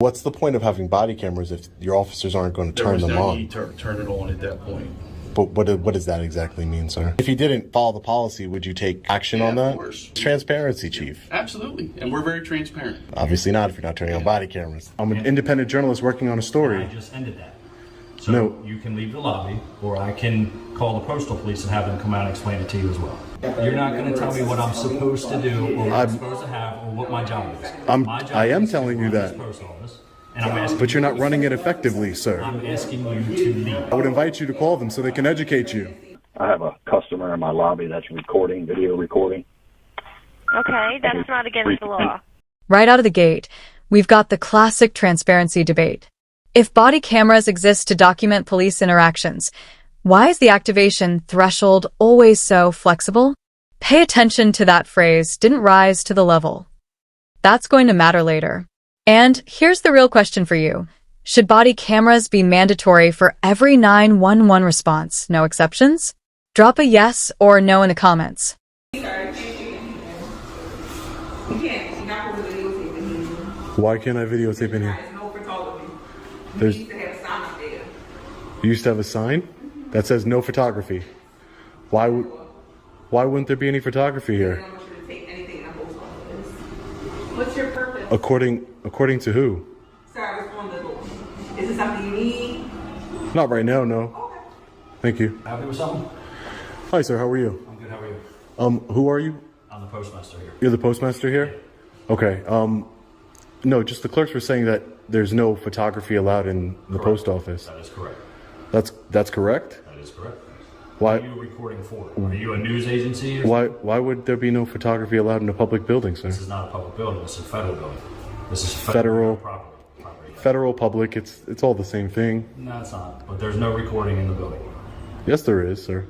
What's the point of having body cameras if your officers aren't going to turn them no on? need to turn it on at that point. But what does that exactly mean, sir? If you didn't follow the policy, would you take action on that? Of course. Transparency, Chief. Absolutely. And we're very transparent. Obviously not if you're not turning on body cameras. I'm an independent journalist working on a story. I just ended that. So No. you can leave the lobby, or I can call the postal police and have them come out and explain it to you as well. You're not going to tell me what I'm supposed to do, or what I'm supposed to have, or what my job is. I am telling you that. Post office, and I'm asking But you're not running it effectively, sir. I'm asking you to leave. I would invite you to call them so they can educate you. I have a customer in my lobby that's recording, video recording. Okay, that's not against the law. Right out of the gate, we've got the classic transparency debate. If body cameras exist to document police interactions, why is the activation threshold always so flexible? Pay attention to that phrase, didn't rise to the level. That's going to matter later. And here's the real question for you. Should body cameras be mandatory for every 911 response, no exceptions? Drop a yes or no in the comments. Why can't I videotape in here? There's, you used to have a sign that says no photography. Why wouldn't there be any photography here? What's your purpose? According to who? Sorry, what's on the door? Is it something you need? Not right now, no. Okay. Thank you. Happy with something? Hi, sir. How are you? I'm good. How are you? Who are you? I'm the postmaster here. You're the postmaster here? Okay. No, just the clerks were saying that there's no photography allowed in the post office. That is correct. That's correct? That is correct. Why? What are you recording for? Are you a news agency? Why would there be no photography allowed in a public building, sir? This is not a public building. This is a federal building. This is Federal property. Federal, public, it's all the same thing. No, it's not. But there's no recording in the building. Yes, there is, sir.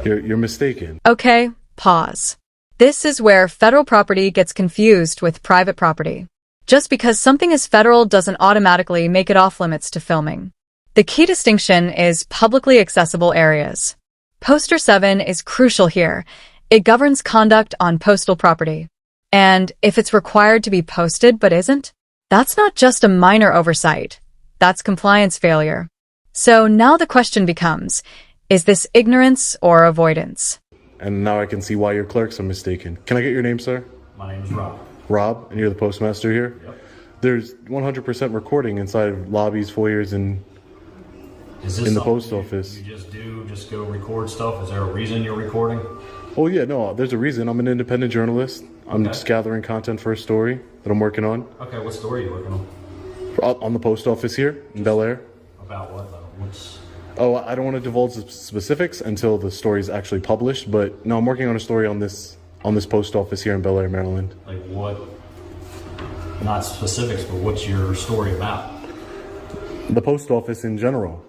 You're mistaken. Okay, pause. This is where federal property gets confused with private property. Just because something is federal doesn't automatically make it off limits to filming. The key distinction is publicly accessible areas. Poster 7 is crucial here. It governs conduct on postal property. And if it's required to be posted but isn't, that's not just a minor oversight. That's compliance failure. So now the question becomes, is this ignorance or avoidance? And now I can see why your clerks are mistaken. Can I get your name, sir? My name is Rob. Rob, and you're the postmaster here? Yep. There's 100% recording inside of lobbies, foyers, and in the post office. You just go record stuff? Is there a reason you're recording? Oh yeah, no, there's a reason. I'm an independent journalist. I'm just gathering content for a story that I'm working on. Okay, what story are you working on? On the post office here in Bel Air. About what though? Oh, I don't want to divulge the specifics until the story is actually published, but no, I'm working on a story on this post office here in Bel Air, Maryland. Like what? Not specifics, but what's your story about? The post office in general.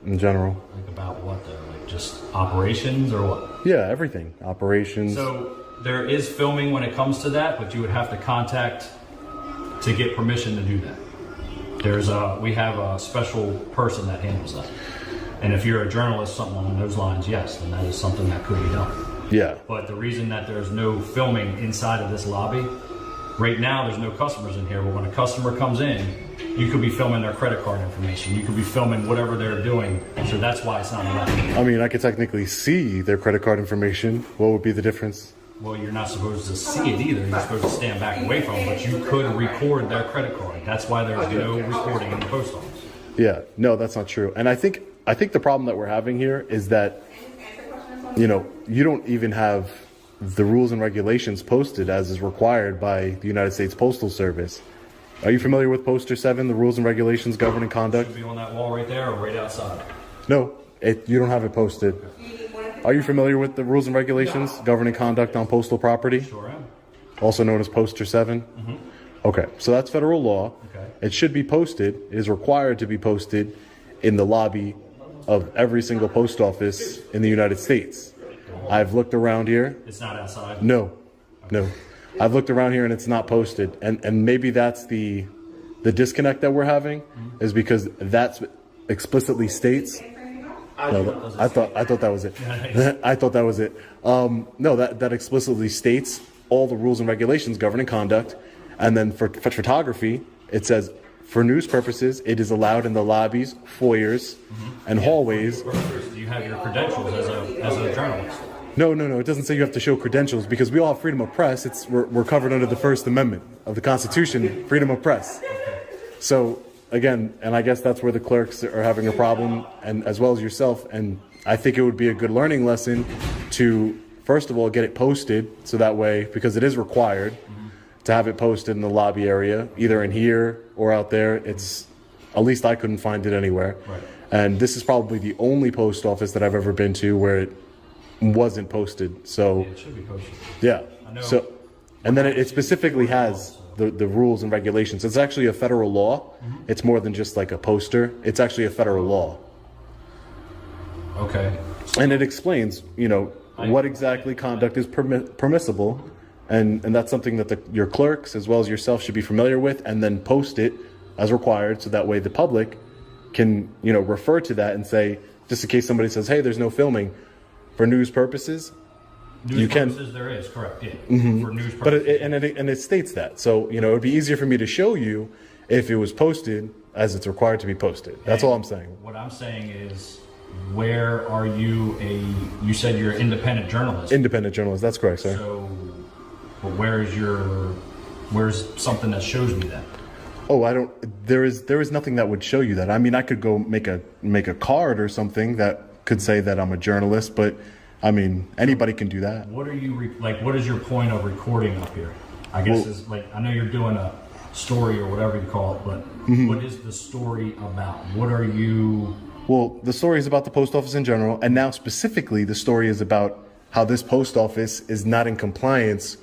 Like about what though? Like just operations or what? Yeah, everything. Operations. So there is filming when it comes to that, but you would have to contact to get permission to do that. We have a special person that handles that. And if you're a journalist, something along those lines, yes, then that is something that could be done. Yeah. But the reason that there's no filming inside of this lobby, right now there's no customers in here, but when a customer comes in, you could be filming their credit card information. You could be filming whatever they're doing. So that's why it's not allowed. I mean, I could technically see their credit card information. What would be the difference? Well, you're not supposed to see it either. You're supposed to stand back away from it, but you could record their credit card. That's why there's no recording in the post office. Yeah, no, that's not true. And I think the problem that we're having here is that, you don't even have the rules and regulations posted as is required by the United States Postal Service. Are you familiar with Poster 7, the rules and regulations governing conduct? Should be on that wall right there or right outside? No, you don't have it posted. Are you familiar with the rules and regulations governing conduct on postal property? Sure am. Also known as Poster 7? Mm-hmm. Okay, so that's federal law. Okay. It should be posted, it is required to be posted in the lobby of every single post office in the United States. I've looked around here. It's not outside? No. I've looked around here and it's not posted. And maybe that's the disconnect that we're having, is because that explicitly states. No, I thought that was it. I thought that was it. No, that explicitly states all the rules and regulations governing conduct And then for photography, it says, for news purposes, it is allowed in the lobbies, foyers, and hallways. Do you have your credentials as a journalist? No. It doesn't say you have to show credentials because we all have freedom of press. We're covered under the First Amendment of the Constitution, freedom of press. So again, and I guess that's where the clerks are having a problem, and as well as yourself. And I think it would be a good learning lesson to, first of all, get it posted so that way, because it is required to have it posted in the lobby area, either in here or out there. It's, at least I couldn't find it anywhere. Right. And this is probably the only post office that I've ever been to where it wasn't posted. So It should be posted. yeah. I know. So, and then it specifically has the rules and regulations. It's actually a federal law. It's more than just like a poster. It's actually a federal law. Okay. And it explains, what exactly conduct is permissible. And that's something that your clerks as well as yourself should be familiar with, and then post it as required so that way the public can, refer to that and say, just in case somebody says, hey, there's no filming, for news purposes, News you purposes, can. there is, correct, yeah. For news But purposes. it states that. So, it would be easier for me to show you if it was posted as it's required to be posted. That's all I'm saying. What I'm saying is, where are you you said you're an independent journalist. Independent journalist, that's correct, sir. So, but where's something that shows me that? Oh, there is nothing that would show you that. I mean, I could go make a card or something that could say that I'm a journalist, but I mean, anybody can do that. What are you, what is your point of recording up here? I guess is I know you're doing a story or whatever you call it, but what is the story about? What are you... Well, the story is about the post office in general, and now specifically the story is about how this post office is not in compliance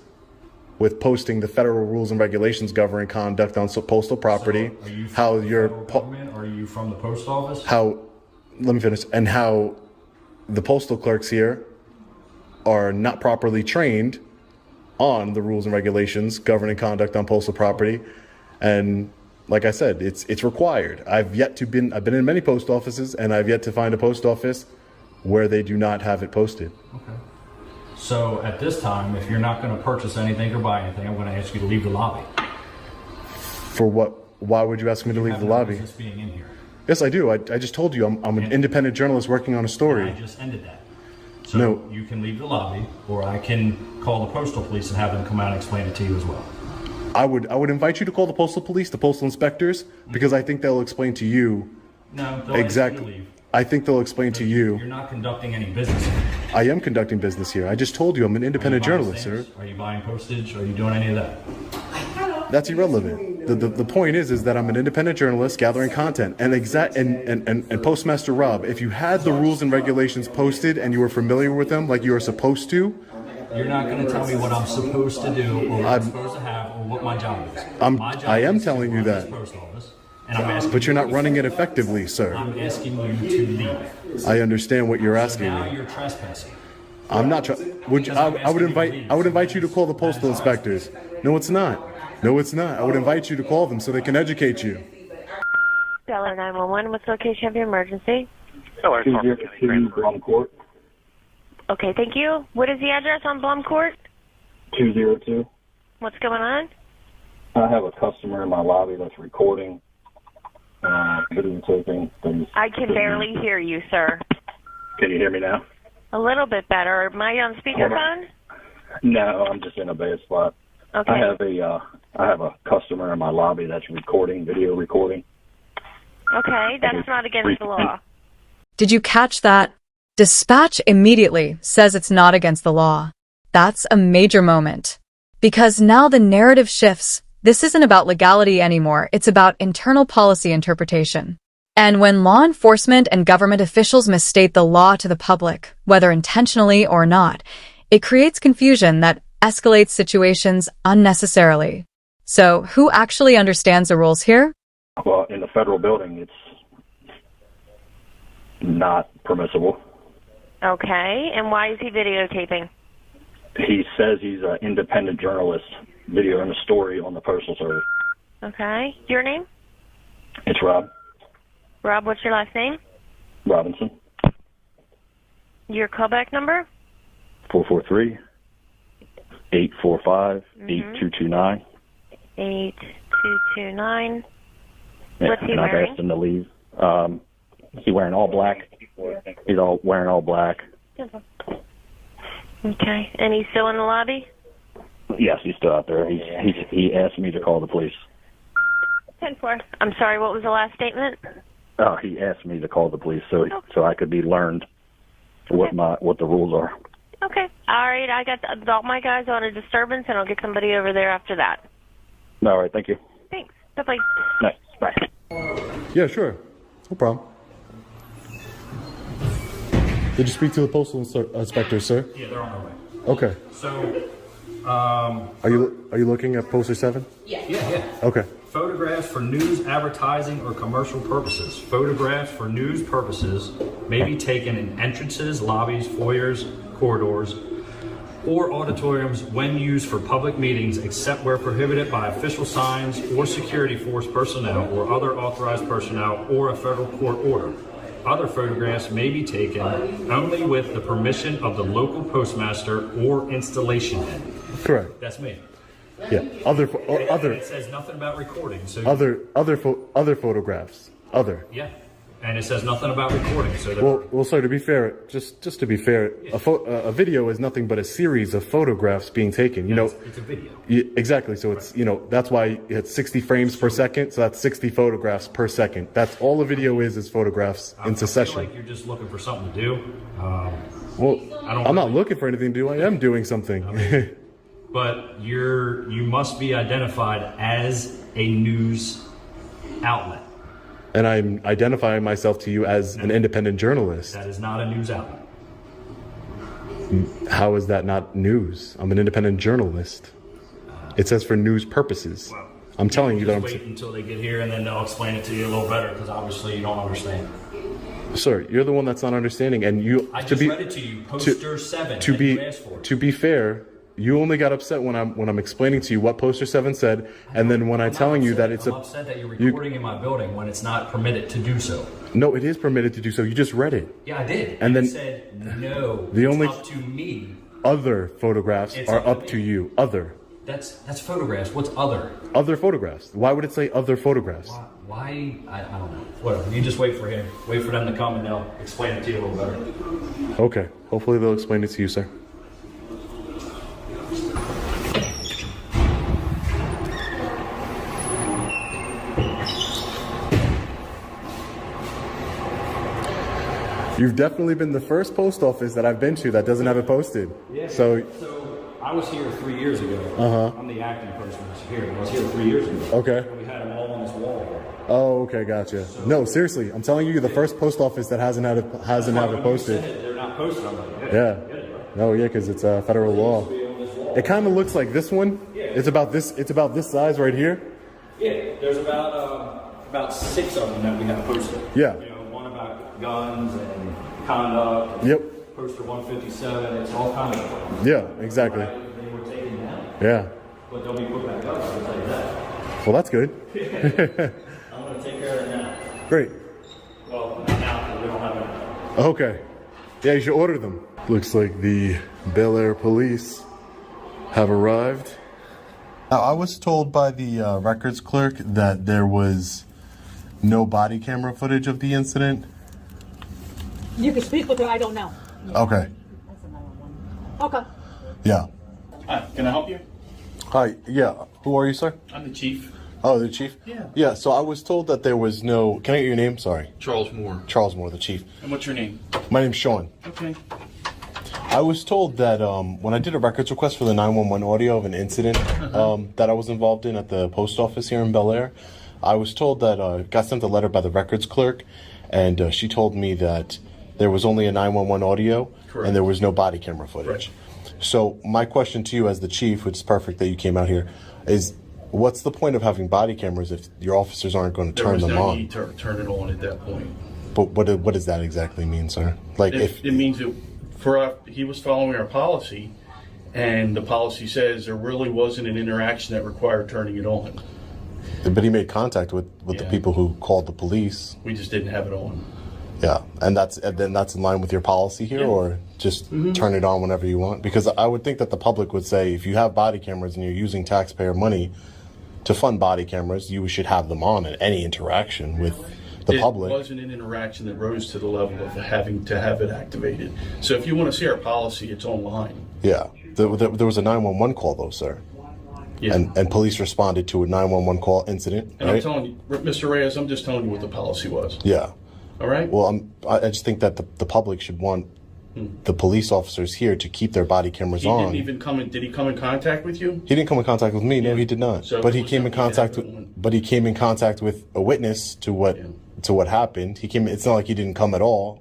with posting the federal rules and regulations governing conduct on postal property. So are you from how the your federal government? Are you from the post office? Let me finish. And how the postal clerks here are not properly trained on the rules and regulations governing conduct on postal property. And like I said, it's required. I've been in many post offices, and I've yet to find a post office where they do not have it posted. Okay. So at this time, if you're not going to purchase anything or buy anything, I'm going to ask you to leave the lobby. For what? Why would you ask me to leave Have the no lobby? business being in here. Yes, I do. I just told you I'm an independent journalist working on a story. I just ended that. So No. you can leave the lobby, or I can call the postal police and have them come out and explain it to you as well. I would invite you to call the postal police, the postal inspectors, because I think they'll explain to you No, they'll ask you to leave. I think they'll explain to you. You're not conducting any business in here. I am conducting business here. I just told you I'm an independent Are you buying journalist, sir. stamps? Are you buying postage? Are you doing any of that? That's irrelevant. The point is that I'm an independent journalist gathering content. And Postmaster Rob, if you had the rules and regulations posted and you were familiar with them like you were supposed to, You're not going to tell me what I'm supposed to do, or what I'm supposed to have, or what my job is. My job I am is to telling you run this that. post office, and I'm asking But you're not you- running it effectively, sir. I'm asking you to leave. I understand what you're So asking now me. you're trespassing. I'm not trying. I would invite you to call the postal inspectors. No, it's not. No, it's not. I would invite you to call them so they can educate you. Stellar 911, what's the location of your emergency? 202 Blum Court. Okay, thank you. What is the address on Blum Court? 202. What's going on? I have a customer in my lobby that's recording, videotaping things. I can barely hear you, sir. Can you hear me now? A little bit better. Am I on speakerphone? No, I'm just in a bad spot. Okay. I have a customer in my lobby that's video recording. Okay, that's not against the law. Did you catch that? Dispatch immediately says it's not against the law. That's a major moment. Because now the narrative shifts. This isn't about legality anymore, it's about internal policy interpretation. And when law enforcement and government officials misstate the law to the public, whether intentionally or not, it creates confusion that escalates situations unnecessarily. So, who actually understands the rules here? Well, in the federal building, it's not permissible. Okay, and why is he videotaping? He says he's an independent journalist videoing a story on the Postal Service. Okay, your name? It's Rob Rob, what's your last name? Robinson, Your callback number? 443-845-8229. 8229. Yeah, What's he and I've wearing? asked him to leave. Is he wearing all black? He's all wearing all black. Okay. And he's still in the lobby? Yes, he's still out there. He asked me to call the police. 10-4. I'm sorry, what was the last statement? Oh, he asked me to call the police so I could be learned what the rules are. Okay. All right, I got all my guys on a disturbance, and I'll get somebody over there after that. All right, thank you. Thanks. Bye-bye. Nice. Bye. Yeah, sure. No problem. Did you speak to the postal inspector, sir? Yeah, they're on their way. Okay. So, Are you looking at poster 7? yeah. Okay. Photographs for news, advertising, or commercial purposes. Photographs for news purposes may be taken in entrances, lobbies, foyers, corridors, or auditoriums when used for public meetings, except where prohibited by official signs or security force personnel or other authorized personnel or a federal court order. Other photographs may be taken only with the permission of the local postmaster or installation head. Correct. That's me. Yeah. Other. It says nothing about recording. So Other photographs. Other. yeah, and it says nothing about recording. So Well, sir. To be fair, just to be fair, a video is nothing but a series of photographs being taken. You know. it's a video. Exactly. So it's that's why it's 60 frames per second. So that's 60 photographs per second. That's all a video is footographs in I succession. feel like you're just looking for something to do. Well, don't I'm not really- looking for anything to do. I am doing something. But you must be identified as a news outlet. And I'm identifying myself to you as an independent journalist. That is not a news outlet. How is that not news? I'm an independent journalist. It says for news purposes. I'm telling you that Just wait until they get here, and then they'll explain it to you a little better, because obviously you don't understand. Sir, you're the one that's not understanding, and you. I just read it to you, poster 7. To that be you asked for. to be fair, you only got upset when I'm explaining to you what poster 7 said, and then when I'm telling you that it's I'm upset that you're recording in my building when it's not permitted to do so. No, it is permitted to do so. You just read it. Yeah, I did. And then it said no. the it's only- up to me. Other photographs It's are up to up me. to you. Other That's photographs. What's other? photographs. Why would it say other photographs? Why? I don't know. Whatever. You just wait for him. Wait for them to come, and they'll explain it to you a little better. Okay. Hopefully they'll explain it to you, sir. You've definitely been the first post office that I've been to that doesn't have it posted. Yeah. So, I was here 3 years ago. I'm the acting postmaster here. I was here 3 years ago. okay. We had them all on this wall here. Oh, okay, gotcha. No, seriously, I'm telling you, you're the first post office that hasn't had it posted. They're not posted. I'm like, Yeah. No, yeah, because it's a federal law. It kind of looks like this one. It's about this. It's about this size right here. Yeah, there's about 6 of them that we have posted. Yeah. You know, one about guns and conduct. Yep. Poster 157. It's all kind of. Yeah. Exactly. They were taken down, Yeah. but they'll be put back up. I'll tell you that. Well, that's good. I'm gonna take care of it now. Great. Well, not now because we don't have it. Okay. Yeah, you should order them. Looks like the Bel Air police have arrived. Now, I was told by the records clerk that there was no body camera footage of the incident. You can speak with her, I don't know. Okay. Okay. Yeah. Hi, can I help you? Hi. Yeah. Who are you, sir? I'm the chief, Oh, the chief? Yeah. Yeah, so I was told that there was no... Can I get your name? Sorry. Charles Moore. Charles Moore, the chief. And what's your name? My name's Sean. Okay. I was told that when I did a records request for the 911 audio of an incident that I was involved in at the post office here in Bel Air, I was told that I got sent a letter by the records clerk, and she told me that there was only a 911 audio and there was no body camera footage. So my question to you as the chief, which is perfect that you came out here, is what's the point of having body cameras if your officers aren't going to There turn was them no on? need to turn it on at that point. But what does that exactly mean, sir? Like It means that he was following our policy, and the policy says there really wasn't an interaction that required turning it on. But he made contact with the Yeah. people who called the police. We just didn't have it on. Yeah, and then that's in line with your policy here, Yeah. or just turn it on whenever you want? Because I would think that the public would say, if you have body cameras and you're using taxpayer money, to fund body cameras, you should have them on at any interaction with the public. It wasn't an interaction that rose to the level of having to have it activated. So if you want to see our policy, it's online. Yeah. There was a 911 call, though, sir. Yeah. And police responded to a 911 call incident, And right? I'm telling you, Mr. Reyes, I'm just telling you what the policy was. Yeah. All right? Well, I just think that the public should want the police officers here to keep their body cameras He on. didn't even come in. Did he come in contact with you? He didn't come in contact with me. No, he did not. So but he what's came in up with contact that with. one? But he came in contact with a witness to what happened. He came. It's not like he didn't come at all.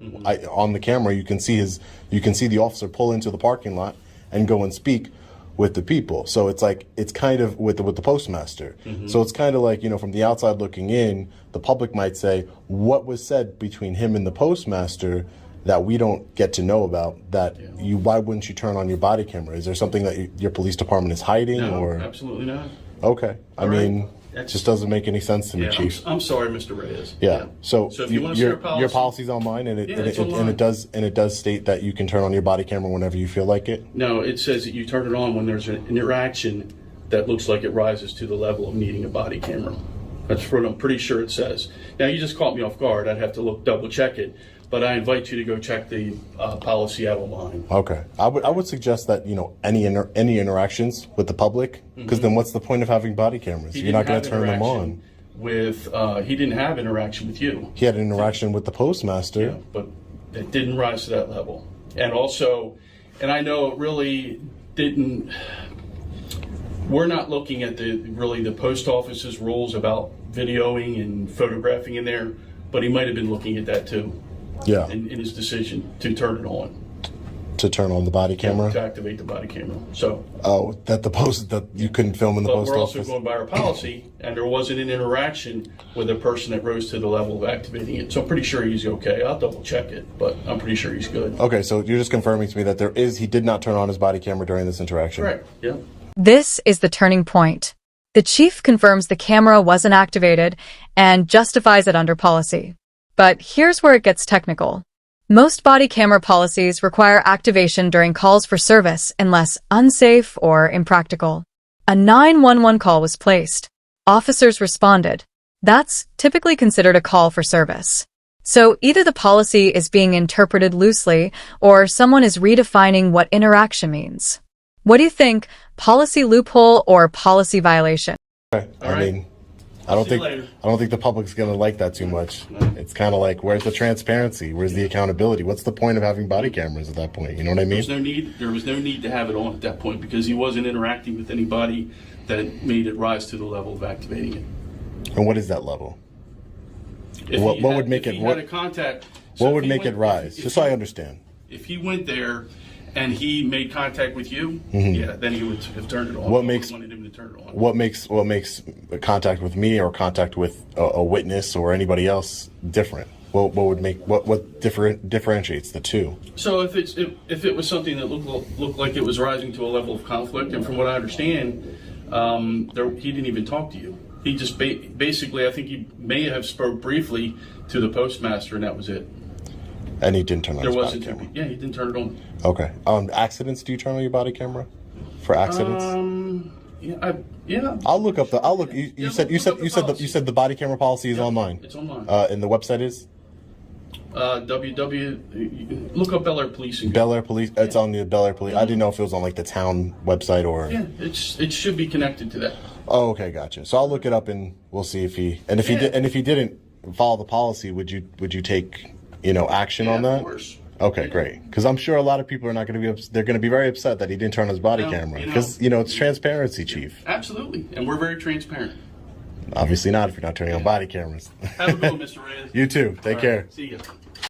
On the camera, you can see the officer pull into the parking lot and go and speak with the people. So it's kind of with the postmaster. So it's kind of like, from the outside looking in, the public might say, what was said between him and the postmaster that we don't get to know about, why wouldn't you turn on your body camera? Is there something that your police department is hiding? No, or absolutely not. Okay. I All right. mean, it just doesn't make any sense to me, Yeah, Chief. I'm sorry, Mr. Reyes. Yeah. So if you want to see our policy, your policy's online, and it's online. it does state that you can turn on your body camera whenever you feel like it. No, it says that you turn it on when there's an interaction that looks like it rises to the level of needing a body camera. That's what I'm pretty sure it says. Now, you just caught me off guard. I'd have to double check it, but I invite you to go check the policy out online. Okay. I would suggest that any interactions with the public, because then what's the point of having body cameras? He You're not going didn't to have turn them interaction on. he didn't have interaction with you. He had an interaction with the postmaster. Yeah, but it didn't rise to that level. And also, and I know it really didn't. We're not looking at the post office's rules about videoing and photographing in there, but he might have been looking at that too. Yeah. In his decision to turn it on. To turn on the body camera. To activate the body camera. So. Oh, that you couldn't film in the post But we're office. also going by our policy, and there wasn't an interaction with a person that rose to the level of activating it. So I'm pretty sure he's okay. I'll double check it, but I'm pretty sure he's good. Okay, so you're just confirming to me that he did not turn on his body camera during this interaction. Correct. Yeah. This is the turning point. The chief confirms the camera wasn't activated and justifies it under policy. But here's where it gets technical. Most body camera policies require activation during calls for service unless unsafe or impractical. A 911 call was placed. Officers responded. That's typically considered a call for service. So either the policy is being interpreted loosely or someone is redefining what interaction means. What do you think? Policy loophole or policy violation? Okay. I mean, I don't think the public's gonna like that too much. It's kind of like, where's the transparency? Where's the accountability? What's the point of having body cameras at that point? You know what I mean? There was no need to have it on at that point because he wasn't interacting with anybody that made it rise to the level of activating it. And what is that level? What would make it rise? Just so I understand. If he went there and he made contact with you, then he would have turned it on. Wanted him to turn it on. What makes contact with me or contact with a witness or anybody else different? What differentiates the two? So if it was something that looked like it was rising to a level of conflict, and from what I understand, he didn't even talk to you. He just basically, I think he may have spoke briefly to the postmaster, and that was it. And he didn't turn on his body camera. Yeah, he didn't turn it on. Okay. Accidents? Do you turn on your body camera for accidents? Yeah. I'll look up You said the body camera policy is online. It's online. And the website is look up Bel Air Police. Bel Air Police. It's on the Bel Air Police. I didn't know if it was on like the town website or. Yeah, it should be connected to that. Oh, okay, gotcha. So I'll look it up and we'll see if he if he didn't follow the policy, would you take action on that? Of course. Okay, great. Because I'm sure a lot of people are not going to be they're going to be very upset that he didn't turn on his body camera because it's transparency, Chief. Absolutely, and we're very transparent. Obviously not if you're not turning on body cameras. Have a good one, Mr. Reyes. You too. Take care. See you.